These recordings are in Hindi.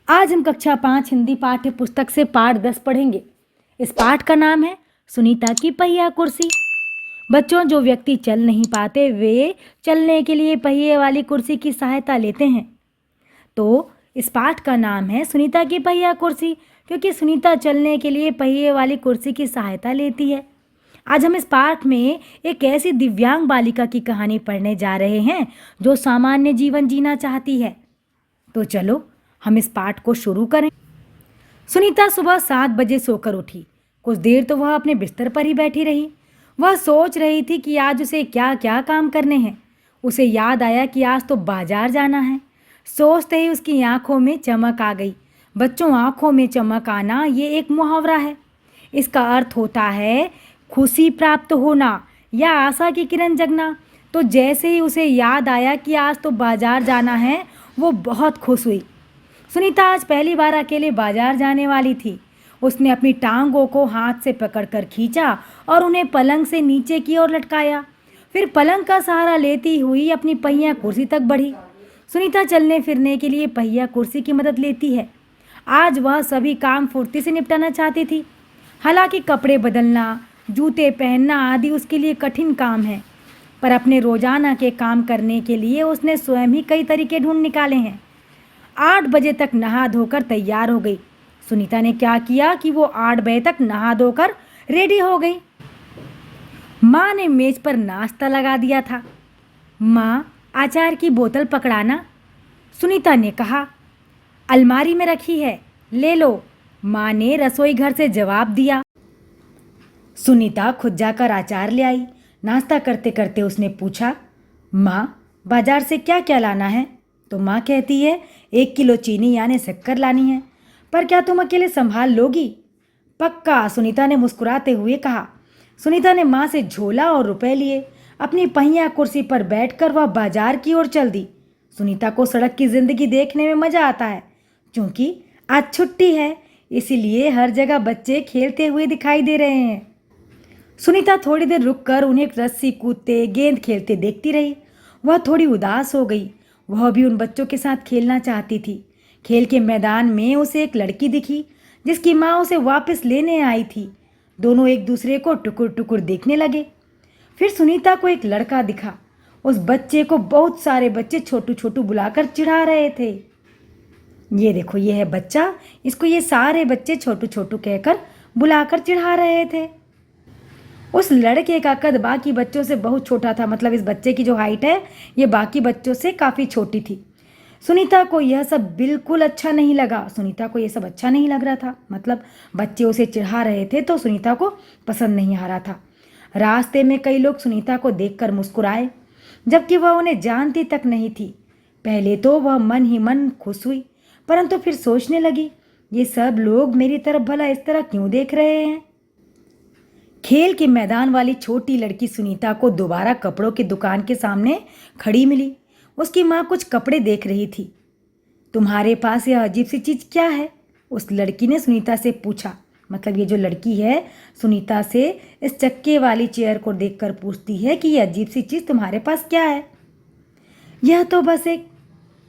आज हम कक्षा 5 हिंदी पाठ्य पुस्तक से पाठ 10 पढ़ेंगे। इस पाठ का नाम है सुनीता की पहिया कुर्सी। बच्चों, जो व्यक्ति चल नहीं पाते वे चलने के लिए पहिए वाली कुर्सी की सहायता लेते हैं। तो इस पाठ का नाम है सुनीता की पहिया कुर्सी, क्योंकि सुनीता चलने के लिए पहिए वाली कुर्सी की सहायता लेती है। आज हम इस पाठ में एक ऐसी दिव्यांग बालिका की कहानी पढ़ने जा रहे हैं जो सामान्य जीवन जीना चाहती है। तो चलो हम इस पाठ को शुरू करें। सुनीता सुबह 7 बजे सोकर उठी। कुछ देर तो वह अपने बिस्तर पर ही बैठी रही। वह सोच रही थी कि आज उसे क्या क्या काम करने हैं। उसे याद आया कि आज तो बाजार जाना है। सोचते ही उसकी आंखों में चमक आ गई। बच्चों, आंखों में चमक आना ये एक मुहावरा है। इसका अर्थ होता है खुशी प्राप्त होना या आशा की किरण जगना। तो जैसे ही उसे याद आया कि आज तो बाजार जाना है, वो बहुत खुश हुई। सुनीता आज पहली बार अकेले बाजार जाने वाली थी। उसने अपनी टांगों को हाथ से पकड़कर खींचा और उन्हें पलंग से नीचे की ओर लटकाया। फिर पलंग का सहारा लेती हुई अपनी पहिया कुर्सी तक बढ़ी। सुनीता चलने फिरने के लिए पहिया कुर्सी की मदद लेती है। आज वह सभी काम फुर्ती से निपटाना चाहती थी। हालांकि कपड़े बदलना, जूते पहनना आदि उसके लिए कठिन काम है, पर अपने रोजाना के काम करने के लिए उसने स्वयं ही कई तरीके ढूंढ निकाले हैं। 8 बजे तक नहा धोकर तैयार हो गई। सुनीता ने क्या किया कि वो 8 बजे तक नहा धोकर रेडी हो गई। माँ ने मेज पर नाश्ता लगा दिया था। माँ, अचार की बोतल पकड़ाना, सुनीता ने कहा। अलमारी में रखी है, ले लो, माँ ने रसोई घर से जवाब दिया। सुनीता खुद जाकर अचार ले आई। नाश्ता करते करते उसने पूछा, माँ, बाजार से क्या क्या लाना है? तो माँ कहती है 1 किलो चीनी यानी शक्कर लानी है। पर क्या तुम अकेले संभाल लोगी? पक्का, सुनीता ने मुस्कुराते हुए कहा। सुनीता ने माँ से झोला और रुपए लिए। अपनी पहिया कुर्सी पर बैठकर वह बाजार की ओर चल दी। सुनीता को सड़क की जिंदगी देखने में मजा आता है। क्योंकि आज छुट्टी है, इसीलिए हर जगह बच्चे खेलते हुए दिखाई दे रहे हैं। सुनीता थोड़ी देर रुककर उन्हें रस्सी कूदते, गेंद खेलते देखती रही। वह थोड़ी उदास हो गई। वह भी उन बच्चों के साथ खेलना चाहती थी। खेल के मैदान में उसे एक लड़की दिखी जिसकी माँ उसे वापस लेने आई थी। दोनों एक दूसरे को टुकुर टुकुर देखने लगे। फिर सुनीता को एक लड़का दिखा। उस बच्चे को बहुत सारे बच्चे छोटू छोटू बुलाकर चिढ़ा रहे थे। ये देखो, ये है बच्चा, इसको ये सारे बच्चे छोटू छोटू कहकर बुलाकर चिढ़ा रहे थे। उस लड़के का कद बाकी बच्चों से बहुत छोटा था। मतलब इस बच्चे की जो हाइट है ये बाकी बच्चों से काफ़ी छोटी थी। सुनीता को यह सब बिल्कुल अच्छा नहीं लगा। सुनीता को यह सब अच्छा नहीं लग रहा था। मतलब बच्चे उसे चिढ़ा रहे थे तो सुनीता को पसंद नहीं आ रहा था। रास्ते में कई लोग सुनीता को देखकर मुस्कुराए, जबकि वह उन्हें जानती तक नहीं थी। पहले तो वह मन ही मन खुश हुई, परंतु फिर सोचने लगी, ये सब लोग मेरी तरफ भला इस तरह क्यों देख रहे हैं? खेल के मैदान वाली छोटी लड़की सुनीता को दोबारा कपड़ों की दुकान के सामने खड़ी मिली। उसकी माँ कुछ कपड़े देख रही थी। तुम्हारे पास यह अजीब सी चीज़ क्या है? उस लड़की ने सुनीता से पूछा। मतलब ये जो लड़की है सुनीता से इस चक्के वाली चेयर को देखकर पूछती है कि यह अजीब सी चीज़ तुम्हारे पास क्या है? यह तो बस एक,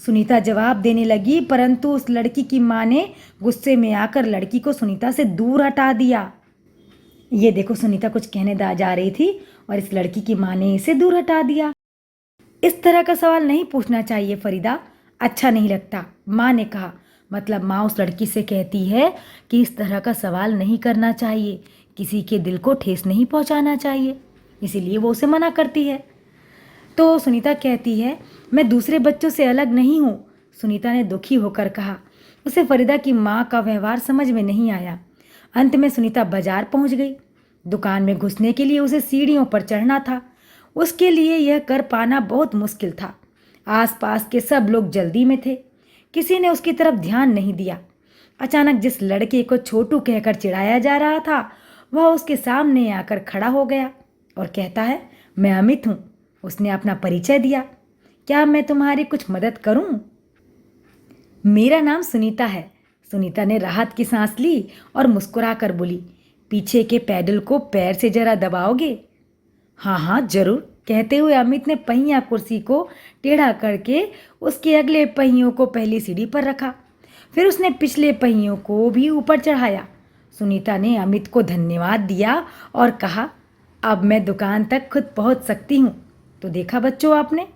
सुनीता जवाब देने लगी, परंतु उस लड़की की माँ ने गुस्से में आकर लड़की को सुनीता से दूर हटा दिया। ये देखो, सुनीता कुछ कहने जा रही थी और इस लड़की की माँ ने इसे दूर हटा दिया। इस तरह का सवाल नहीं पूछना चाहिए फरीदा, अच्छा नहीं लगता, माँ ने कहा। मतलब माँ उस लड़की से कहती है कि इस तरह का सवाल नहीं करना चाहिए, किसी के दिल को ठेस नहीं पहुँचाना चाहिए, इसीलिए वो उसे मना करती है। तो सुनीता कहती है, मैं दूसरे बच्चों से अलग नहीं हूँ। सुनीता ने दुखी होकर कहा। उसे फरीदा की माँ का व्यवहार समझ में नहीं आया। अंत में सुनीता बाजार पहुँच गई। दुकान में घुसने के लिए उसे सीढ़ियों पर चढ़ना था। उसके लिए यह कर पाना बहुत मुश्किल था। आसपास के सब लोग जल्दी में थे। किसी ने उसकी तरफ ध्यान नहीं दिया। अचानक जिस लड़के को छोटू कहकर चिढ़ाया जा रहा था वह उसके सामने आकर खड़ा हो गया और कहता है, मैं अमित हूँ। उसने अपना परिचय दिया। क्या मैं तुम्हारी कुछ मदद करूँ? मेरा नाम सुनीता है। सुनीता ने राहत की सांस ली और मुस्कुरा कर बोली, पीछे के पैडल को पैर से जरा दबाओगे? हाँ हाँ जरूर, कहते हुए अमित ने पहिया कुर्सी को टेढ़ा करके उसके अगले पहियों को पहली सीढ़ी पर रखा। फिर उसने पिछले पहियों को भी ऊपर चढ़ाया। सुनीता ने अमित को धन्यवाद दिया और कहा, अब मैं दुकान तक खुद पहुंच सकती हूँ। तो देखा बच्चों आपने,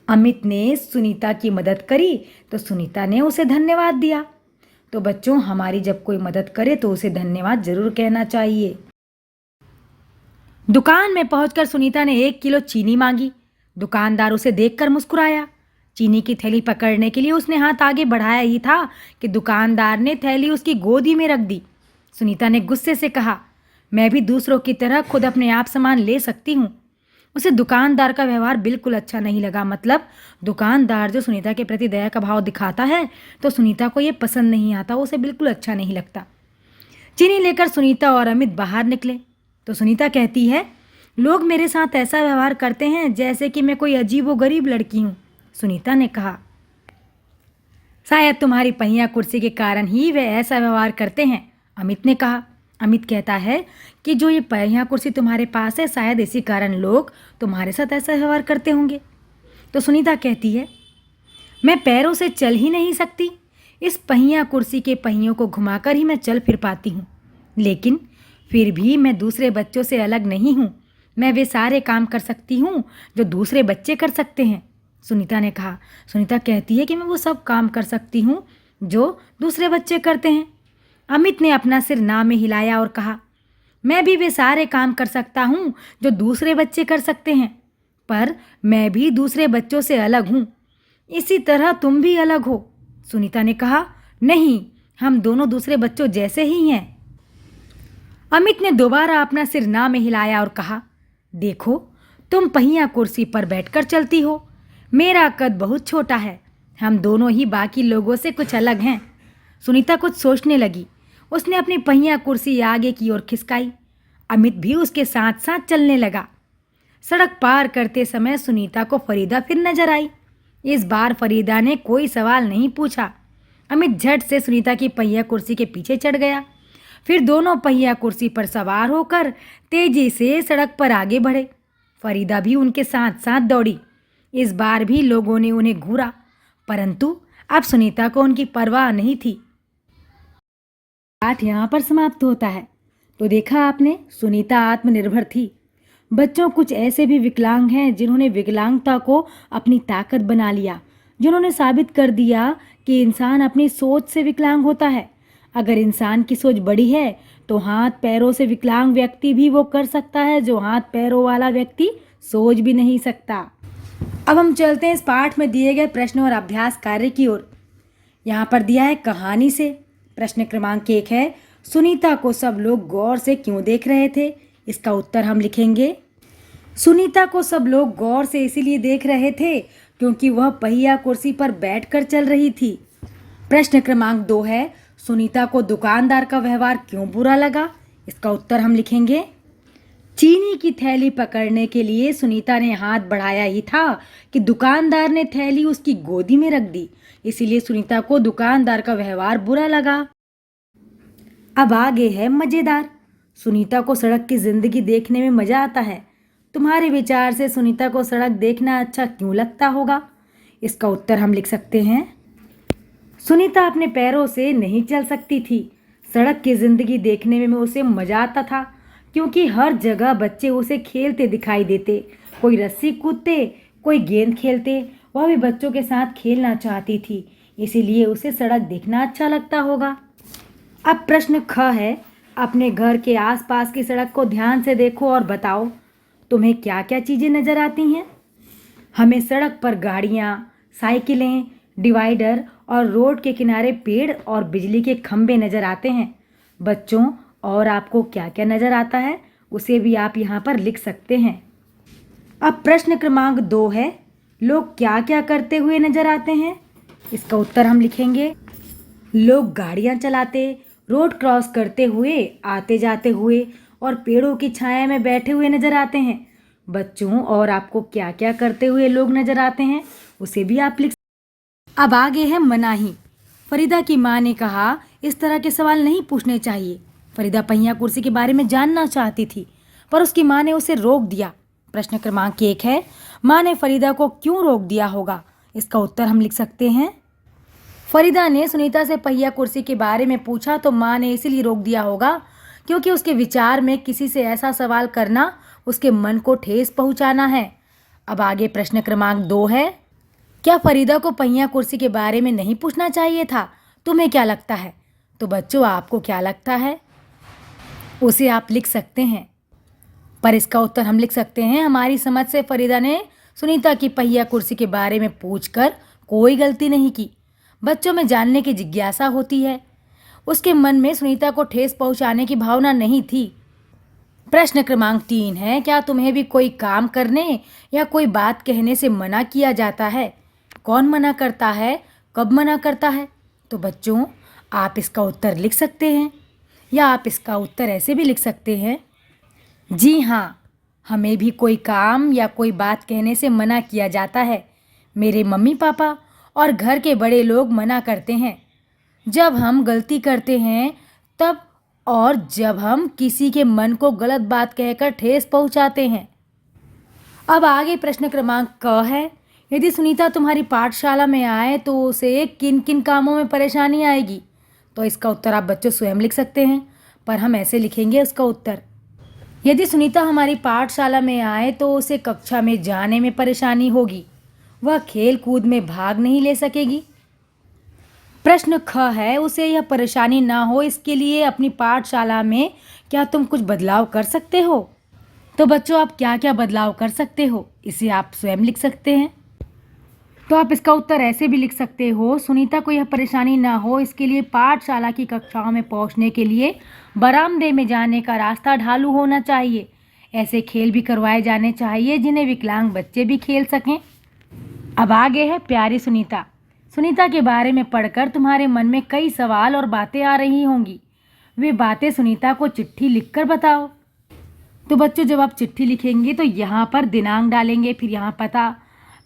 अमित ने सुनीता की मदद करी तो सुनीता ने उसे धन्यवाद दिया। तो बच्चों, हमारी जब कोई मदद करे तो उसे धन्यवाद जरूर कहना चाहिए। दुकान में पहुंचकर सुनीता ने 1 किलो चीनी मांगी। दुकानदार उसे देखकर मुस्कुराया। चीनी की थैली पकड़ने के लिए उसने हाथ आगे बढ़ाया ही था कि दुकानदार ने थैली उसकी गोदी में रख दी। सुनीता ने गुस्से से कहा, मैं भी दूसरों की तरह खुद अपने आप सामान ले सकती हूँ। उसे दुकानदार का व्यवहार बिल्कुल अच्छा नहीं लगा। मतलब दुकानदार जो सुनीता के प्रति दया का भाव दिखाता है तो सुनीता को ये पसंद नहीं आता, उसे बिल्कुल अच्छा नहीं लगता। चीनी लेकर सुनीता और अमित बाहर निकले तो सुनीता कहती है, लोग मेरे साथ ऐसा व्यवहार करते हैं जैसे कि मैं कोई अजीबोगरीब लड़की हूँ। सुनीता ने कहा, शायद तुम्हारी पहिया कुर्सी के कारण ही वे ऐसा व्यवहार करते हैं। अमित ने कहा। अमित कहता है कि जो ये पहिया कुर्सी तुम्हारे पास है, शायद इसी कारण लोग तुम्हारे साथ ऐसा व्यवहार करते होंगे। तो सुनीता कहती है, मैं पैरों से चल ही नहीं सकती। इस पहिया कुर्सी के पहियों को घुमाकर ही मैं चल फिर पाती हूँ, लेकिन फिर भी मैं दूसरे बच्चों से अलग नहीं हूँ। मैं वे सारे काम कर सकती हूँ जो दूसरे बच्चे कर सकते हैं। सुनीता ने कहा। सुनीता कहती है कि मैं वो सब काम कर सकती हूँ जो दूसरे बच्चे करते हैं। अमित ने अपना सिर ना में हिलाया और कहा, मैं भी वे सारे काम कर सकता हूँ जो दूसरे बच्चे कर सकते हैं, पर मैं भी दूसरे बच्चों से अलग हूँ। इसी तरह तुम भी अलग हो। सुनीता ने कहा, नहीं, हम दोनों दूसरे बच्चों जैसे ही हैं। अमित ने दोबारा अपना सिर ना में हिलाया और कहा, देखो, तुम पहिया कुर्सी पर बैठकर चलती हो, मेरा कद बहुत छोटा है। हम दोनों ही बाकी लोगों से कुछ अलग हैं। सुनीता कुछ सोचने लगी। उसने अपनी पहिया कुर्सी आगे की ओर खिसकाई। अमित भी उसके साथ साथ चलने लगा। सड़क पार करते समय सुनीता को फरीदा फिर नजर आई। इस बार फरीदा ने कोई सवाल नहीं पूछा। अमित झट से सुनीता की पहिया कुर्सी के पीछे चढ़ गया। फिर दोनों पहिया कुर्सी पर सवार होकर तेजी से सड़क पर आगे बढ़े। फरीदा भी उनके साथ साथ दौड़ी। इस बार भी लोगों ने उन्हें घूरा, परंतु अब सुनीता को उनकी परवाह नहीं थी। पाठ यहाँ पर समाप्त होता है। तो देखा आपने, सुनीता आत्मनिर्भर थी। बच्चों, कुछ ऐसे भी विकलांग हैं जिन्होंने विकलांगता को अपनी ताकत बना लिया, जिन्होंने साबित कर दिया कि इंसान अपनी सोच से विकलांग होता है। अगर इंसान की सोच बड़ी है तो हाथ पैरों से विकलांग व्यक्ति भी वो कर सकता है जो हाथ पैरों वाला व्यक्ति सोच भी नहीं सकता। अब हम चलते हैं इस पाठ में दिए गए प्रश्न और अभ्यास कार्य की ओर। यहाँ पर दिया है कहानी से। प्रश्न क्रमांक 1 है, सुनीता को सब लोग गौर से क्यों देख रहे थे? इसका उत्तर हम लिखेंगे, सुनीता को सब लोग गौर से इसीलिए देख रहे थे क्योंकि वह पहिया कुर्सी पर बैठकर चल रही थी। प्रश्न क्रमांक 2 है, सुनीता को दुकानदार का व्यवहार क्यों बुरा लगा? इसका उत्तर हम लिखेंगे, चीनी की थैली पकड़ने के लिए सुनीता ने हाथ बढ़ाया ही था कि दुकानदार ने थैली उसकी गोदी में रख दी, इसीलिए सुनीता को दुकानदार का व्यवहार बुरा लगा। अब आगे है मजेदार। सुनीता को सड़क की जिंदगी देखने में मजा आता है। तुम्हारे विचार से सुनीता को सड़क देखना अच्छा क्यों लगता होगा? इसका उत्तर हम लिख सकते हैं, सुनीता अपने पैरों से नहीं चल सकती थी। सड़क की जिंदगी देखने में उसे मजा आता था क्योंकि हर जगह बच्चे उसे खेलते दिखाई देते। कोई रस्सी कूदते, कोई गेंद खेलते। वह भी बच्चों के साथ खेलना चाहती थी, इसीलिए उसे सड़क देखना अच्छा लगता होगा। अब प्रश्न ख है, अपने घर के आसपास की सड़क को ध्यान से देखो और बताओ तुम्हें क्या क्या चीज़ें नज़र आती हैं। हमें सड़क पर गाड़ियाँ, साइकिलें, डिवाइडर और रोड के किनारे पेड़ और बिजली के खंभे नज़र आते हैं। बच्चों, और आपको क्या क्या नज़र आता है उसे भी आप यहाँ पर लिख सकते हैं। अब प्रश्न क्रमांक 2 है, लोग क्या क्या करते हुए नज़र आते हैं? इसका उत्तर हम लिखेंगे, लोग गाड़ियाँ चलाते, रोड क्रॉस करते हुए, आते जाते हुए और पेड़ों की छाया में बैठे हुए नज़र आते हैं। बच्चों, और आपको क्या क्या करते हुए लोग नज़र आते हैं उसे भी आप लिख। अब आगे है मनाही। फरीदा की माँ ने कहा इस तरह के सवाल नहीं पूछने चाहिए। फरीदा पहिया कुर्सी के बारे में जानना चाहती थी, पर उसकी माँ ने उसे रोक दिया। प्रश्न क्रमांक 1 है, माँ ने फरीदा को क्यों रोक दिया होगा? इसका उत्तर हम लिख सकते हैं, फरीदा ने सुनीता से पहिया कुर्सी के बारे में पूछा तो माँ ने इसीलिए रोक दिया होगा क्योंकि उसके विचार में किसी से ऐसा सवाल करना उसके मन को ठेस पहुंचाना है। अब आगे प्रश्न क्रमांक 2 है, क्या फरीदा को पहिया कुर्सी के बारे में नहीं पूछना चाहिए था? तुम्हें क्या लगता है? तो बच्चों, आपको क्या लगता है उसे आप लिख सकते हैं, पर इसका उत्तर हम लिख सकते हैं, हमारी समझ से फरीदा ने सुनीता की पहिया कुर्सी के बारे में पूछकर कोई गलती नहीं की। बच्चों में जानने की जिज्ञासा होती है, उसके मन में सुनीता को ठेस पहुंचाने की भावना नहीं थी। प्रश्न क्रमांक 3 है, क्या तुम्हें भी कोई काम करने या कोई बात कहने से मना किया जाता है? कौन मना करता है? कब मना करता है? तो बच्चों, आप इसका उत्तर लिख सकते हैं या आप इसका उत्तर ऐसे भी लिख सकते हैं, जी हाँ, हमें भी कोई काम या कोई बात कहने से मना किया जाता है। मेरे मम्मी पापा और घर के बड़े लोग मना करते हैं जब हम गलती करते हैं तब, और जब हम किसी के मन को गलत बात कहकर ठेस पहुंचाते हैं। अब आगे प्रश्न क्रमांक क है, यदि सुनीता तुम्हारी पाठशाला में आए तो उसे किन किन कामों में परेशानी आएगी? तो इसका उत्तर आप बच्चों स्वयं लिख सकते हैं, पर हम ऐसे लिखेंगे उसका उत्तर, यदि सुनीता हमारी पाठशाला में आए तो उसे कक्षा में जाने में परेशानी होगी, वह खेल कूद में भाग नहीं ले सकेगी। प्रश्न ख है, उसे यह परेशानी ना हो इसके लिए अपनी पाठशाला में क्या तुम कुछ बदलाव कर सकते हो? तो बच्चों, आप क्या क्या बदलाव कर सकते हो इसे आप स्वयं लिख सकते हैं। तो आप इसका उत्तर ऐसे भी लिख सकते हो, सुनीता को यह परेशानी ना हो इसके लिए पाठशाला की कक्षाओं में पहुंचने के लिए बरामदे में जाने का रास्ता ढालू होना चाहिए। ऐसे खेल भी करवाए जाने चाहिए जिन्हें विकलांग बच्चे भी खेल सकें। अब आगे है प्यारी सुनीता। सुनीता के बारे में पढ़कर तुम्हारे मन में कई सवाल और बातें आ रही होंगी। वे बातें सुनीता को चिट्ठी लिखकर बताओ। तो बच्चों, जब आप चिट्ठी लिखेंगे तो यहाँ पर दिनांक डालेंगे, फिर यहाँ पता,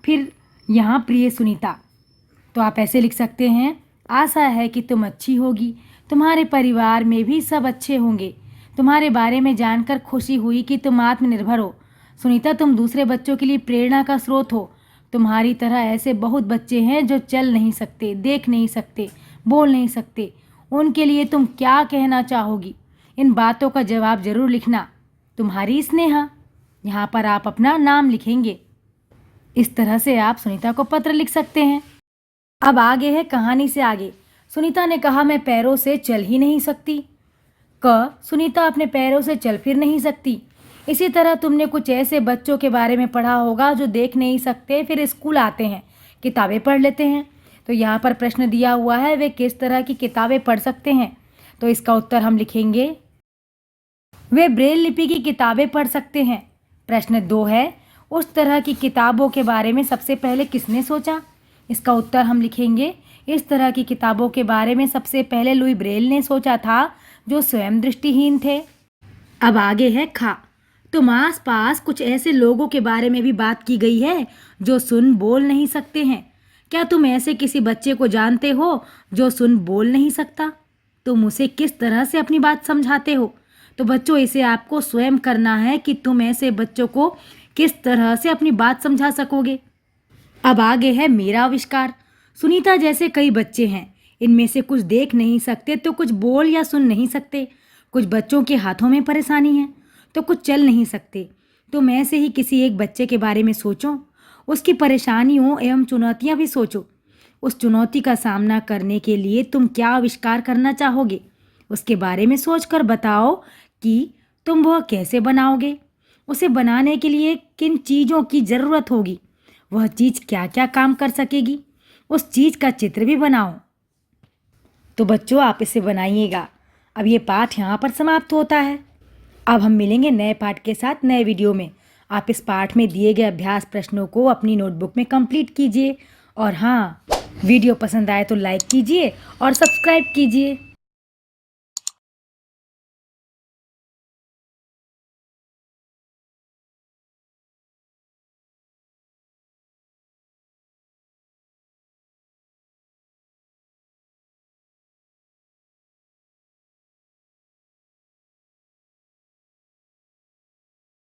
फिर यहाँ प्रिय सुनीता। तो आप ऐसे लिख सकते हैं, आशा है कि तुम अच्छी होगी, तुम्हारे परिवार में भी सब अच्छे होंगे। तुम्हारे बारे में जानकर खुशी हुई कि तुम आत्मनिर्भर हो। सुनीता, तुम दूसरे बच्चों के लिए प्रेरणा का स्रोत हो। तुम्हारी तरह ऐसे बहुत बच्चे हैं जो चल नहीं सकते, देख नहीं सकते, बोल नहीं सकते। उनके लिए तुम क्या कहना चाहोगी? इन बातों का जवाब जरूर लिखना। तुम्हारी स्नेहा। यहाँ पर आप अपना नाम लिखेंगे। इस तरह से आप सुनीता को पत्र लिख सकते हैं। अब आगे है कहानी से आगे। सुनीता ने कहा, मैं पैरों से चल ही नहीं सकती। क, सुनीता अपने पैरों से चल फिर नहीं सकती। इसी तरह तुमने कुछ ऐसे बच्चों के बारे में पढ़ा होगा जो देख नहीं सकते, फिर स्कूल आते हैं, किताबें पढ़ लेते हैं। तो यहाँ पर प्रश्न दिया हुआ है, वे किस तरह की किताबें पढ़ सकते हैं? तो इसका उत्तर हम लिखेंगे, वे ब्रेल लिपि की किताबें पढ़ सकते हैं। प्रश्न 2 है, उस तरह की किताबों के बारे में सबसे पहले किसने सोचा? इसका उत्तर हम लिखेंगे, इस तरह की किताबों के बारे में सबसे पहले लुई ब्रेल ने सोचा था, जो स्वयं दृष्टिहीन थे। अब आगे है खा। तुम आस पास कुछ ऐसे लोगों के बारे में भी बात की गई है जो सुन बोल नहीं सकते हैं। क्या तुम ऐसे किसी बच्चे को जानते हो जो सुन बोल नहीं सकता? तुम उसे किस तरह से अपनी बात समझाते हो? तो बच्चों, इसे आपको स्वयं करना है कि तुम ऐसे बच्चों को किस तरह से अपनी बात समझा सकोगे। अब आगे है मेरा आविष्कार। सुनीता जैसे कई बच्चे हैं, इनमें से कुछ देख नहीं सकते तो कुछ बोल या सुन नहीं सकते। कुछ बच्चों के हाथों में परेशानी है तो कुछ चल नहीं सकते। तुम ऐसे ही किसी एक बच्चे के बारे में सोचो, उसकी परेशानियों एवं चुनौतियां भी सोचो। उस चुनौती का सामना करने के लिए तुम क्या आविष्कार करना चाहोगे, उसके बारे में सोचकर बताओ कि तुम वह कैसे बनाओगे। उसे बनाने के लिए किन चीज़ों की ज़रूरत होगी, वह चीज़ क्या क्या काम कर सकेगी, उस चीज़ का चित्र भी बनाओ। तो बच्चों, आप इसे बनाइएगा। अब ये पाठ यहाँ पर समाप्त होता है। अब हम मिलेंगे नए पाठ के साथ नए वीडियो में। आप इस पाठ में दिए गए अभ्यास प्रश्नों को अपनी नोटबुक में कंप्लीट कीजिए। और हाँ, वीडियो पसंद आए तो लाइक कीजिए और सब्सक्राइब कीजिए।